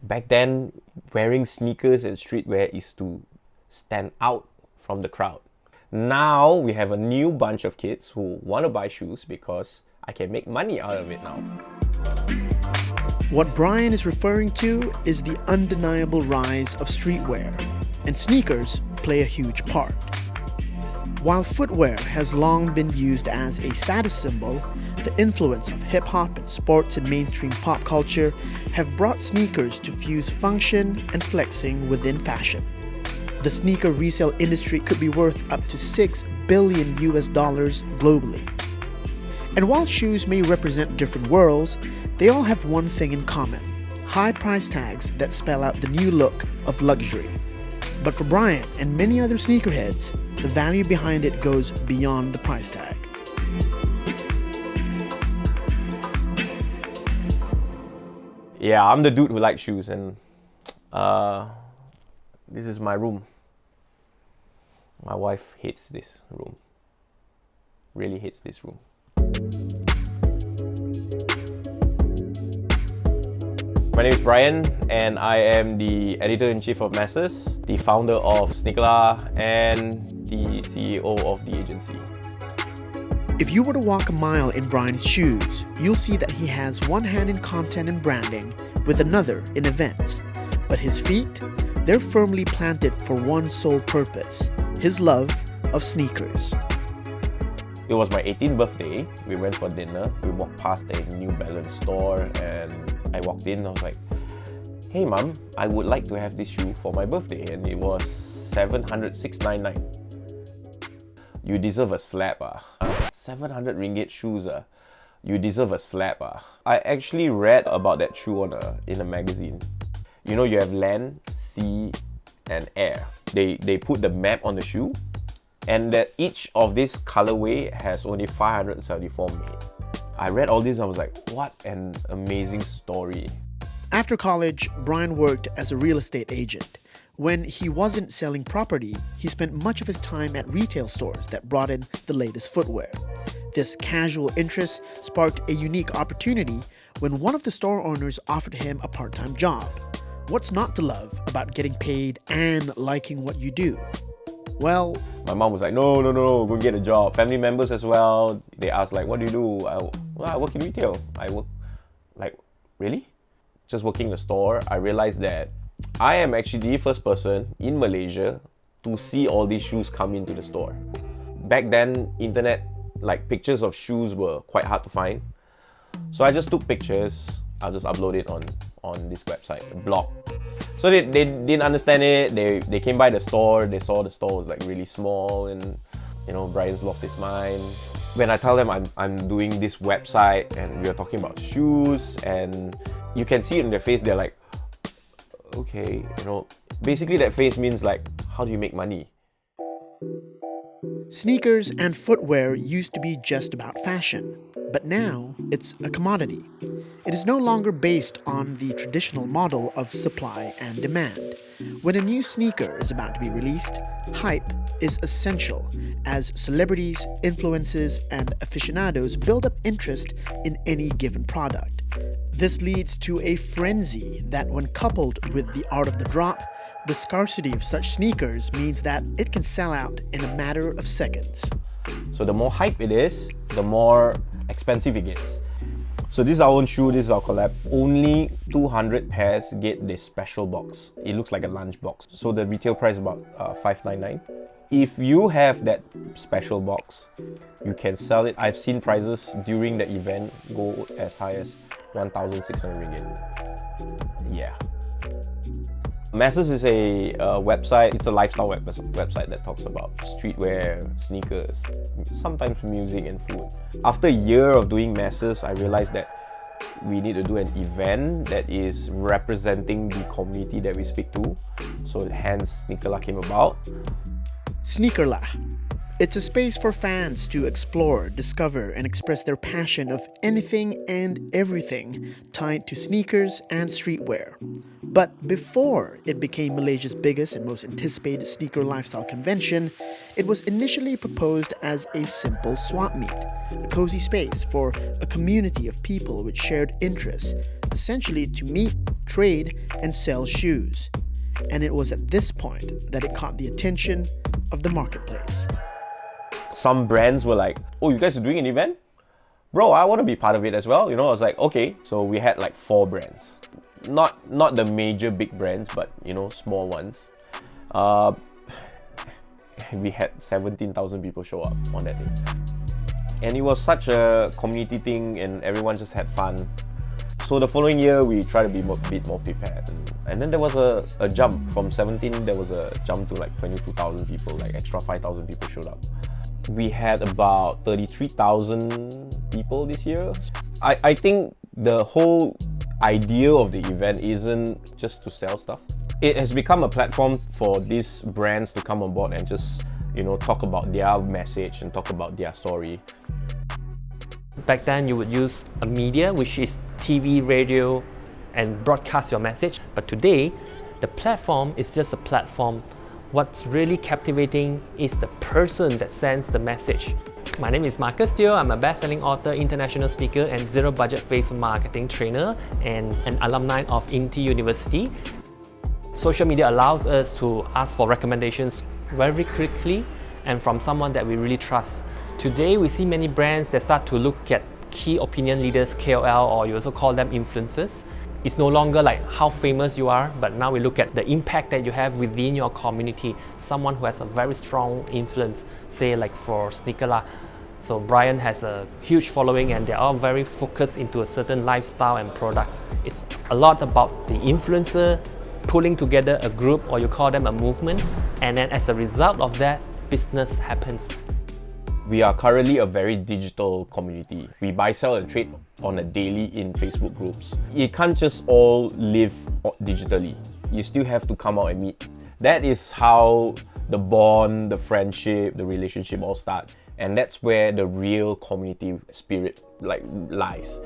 Back then, wearing sneakers and streetwear is to stand out from the crowd. Now we have a new bunch of kids who want to buy shoes because I can make money out of it now. What Bryan is referring to is the undeniable rise of streetwear, and sneakers play a huge part. While footwear has long been used as a status symbol, the influence of hip-hop and sports and mainstream pop culture have brought sneakers to fuse function and flexing within fashion. The sneaker resale industry could be worth up to $6 billion globally. And while shoes may represent different worlds, they all have one thing in common: high price tags that spell out the new look of luxury. But for Bryan and many other sneakerheads, the value behind it goes beyond the price tag. Yeah, I'm the dude who likes shoes, and this is my room. My wife hates this room. Really hates this room. My name is Bryan, and I am the editor-in-chief of Mesas, the founder of Sneakerlah, and the CEO of the agency. If you were to walk a mile in Bryan's shoes, you'll see that he has one hand in content and branding, with another in events. But his feet, they're firmly planted for one sole purpose: his love of sneakers. It was my 18th birthday. We went for dinner. We walked past a New Balance store, and I walked in. I was like, "Hey mom, I would like to have this shoe for my birthday," and it was $699. You deserve a slap, 700 ringgit shoes, You deserve a slap, I actually read about that shoe in a magazine. You know, you have land, sea, and air. They put the map on the shoe, and that each of this colorway has only 574 made. I read all this and I was like, what an amazing story. After college, Bryan worked as a real estate agent. When he wasn't selling property, he spent much of his time at retail stores that brought in the latest footwear. This casual interest sparked a unique opportunity when one of the store owners offered him a part-time job. What's not to love about getting paid and liking what you do? Well, my mom was like, no, go and get a job. Family members as well, they asked like, what do you do? I work in retail. I work, like, really? Just working in the store, I realized that I am actually the first person in Malaysia to see all these shoes come into the store. Back then, internet, like pictures of shoes were quite hard to find. So I just took pictures, I'll just upload it on this website, a blog. So they didn't understand it. They came by the store, they saw the store was like really small, and you know, Bryan's lost his mind. When I tell them I'm doing this website and we are talking about shoes, and you can see it in their face, they're like, okay, you know, basically that face means like, how do you make money? Sneakers and footwear used to be just about fashion, but now it's a commodity. It is no longer based on the traditional model of supply and demand. When a new sneaker is about to be released, hype is essential as celebrities, influencers, and aficionados build up interest in any given product. This leads to a frenzy that, when coupled with the art of the drop, the scarcity of such sneakers means that it can sell out in a matter of seconds. So the more hype it is, the more expensive it gets. So this is our own shoe, this is our collab. Only 200 pairs get this special box. It looks like a lunch box. So the retail price is about $599. If you have that special box, you can sell it. I've seen prices during the event go as high as 1,600 ringgit. Yeah. Mesas is a website, it's a lifestyle website that talks about streetwear, sneakers, sometimes music and food. After a year of doing Mesas, I realized that we need to do an event that is representing the community that we speak to. So hence Sneakerlah came about. Sneakerlah, It's a space for fans to explore, discover, and express their passion of anything and everything tied to sneakers and streetwear. But before it became Malaysia's biggest and most anticipated sneaker lifestyle convention, it was initially proposed as a simple swap meet, a cozy space for a community of people with shared interests, essentially to meet, trade, and sell shoes. And it was at this point that it caught the attention of the marketplace. Some brands were like, oh, you guys are doing an event? Bro, I want to be part of it as well. I was like, okay. So we had like 4 brands. Not the major big brands, but small ones. We had 17,000 people show up on that day. And it was such a community thing and everyone just had fun. So the following year, we tried to be a bit more prepared. And then there was a jump. From 17, there was a jump to like 22,000 people, like extra 5,000 people showed up. We had about 33,000 people this year. I think the whole idea of the event isn't just to sell stuff. It has become a platform for these brands to come on board and just, talk about their message and talk about their story. Back then, you would use a media, which is TV, radio, and broadcast your message. But today, the platform is just a platform. What's really captivating is the person that sends the message. My name is Marcus Teo. I'm a best-selling author, international speaker, and zero-budget Facebook marketing trainer, and an alumni of INTI University. Social media allows us to ask for recommendations very quickly and from someone that we really trust. Today, we see many brands that start to look at key opinion leaders, KOL, or you also call them influencers. It's no longer like how famous you are, but now we look at the impact that you have within your community. Someone who has a very strong influence, say like for Sneakerlah. So Bryan has a huge following and they're all very focused into a certain lifestyle and product. It's a lot about the influencer pulling together a group, or you call them a movement, and then as a result of that, business happens. We are currently a very digital community. We buy, sell, and trade on a daily in Facebook groups. You can't just all live digitally. You still have to come out and meet. That is how the bond, the friendship, the relationship all start. And that's where the real community spirit lies.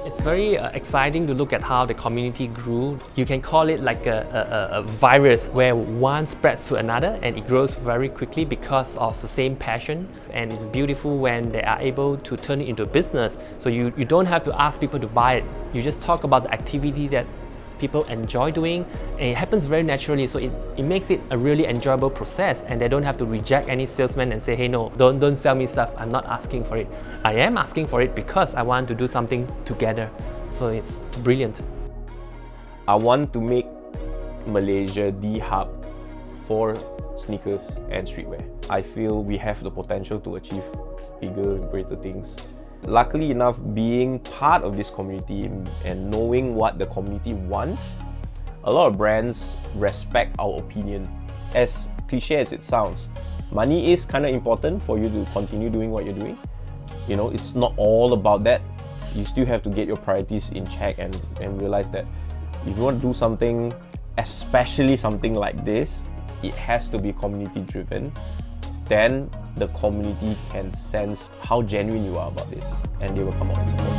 It's very exciting to look at how the community grew. You can call it like a virus where one spreads to another and it grows very quickly because of the same passion. And it's beautiful when they are able to turn it into a business. So you don't have to ask people to buy it. You just talk about the activity that people enjoy doing, and it happens very naturally. So it makes it a really enjoyable process, and they don't have to reject any salesman and say, hey, no, don't sell me stuff. I'm not asking for it. I am asking for it because I want to do something together. So it's brilliant. I want to make Malaysia the hub for sneakers and streetwear. I feel we have the potential to achieve bigger and greater things. Luckily enough, being part of this community and knowing what the community wants, a lot of brands respect our opinion. As cliche as it sounds, money is kind of important for you to continue doing what you're doing. It's not all about that. You still have to get your priorities in check and realize that if you want to do something, especially something like this, it has to be community driven. Then the community can sense how genuine you are about this, and they will come out and support you.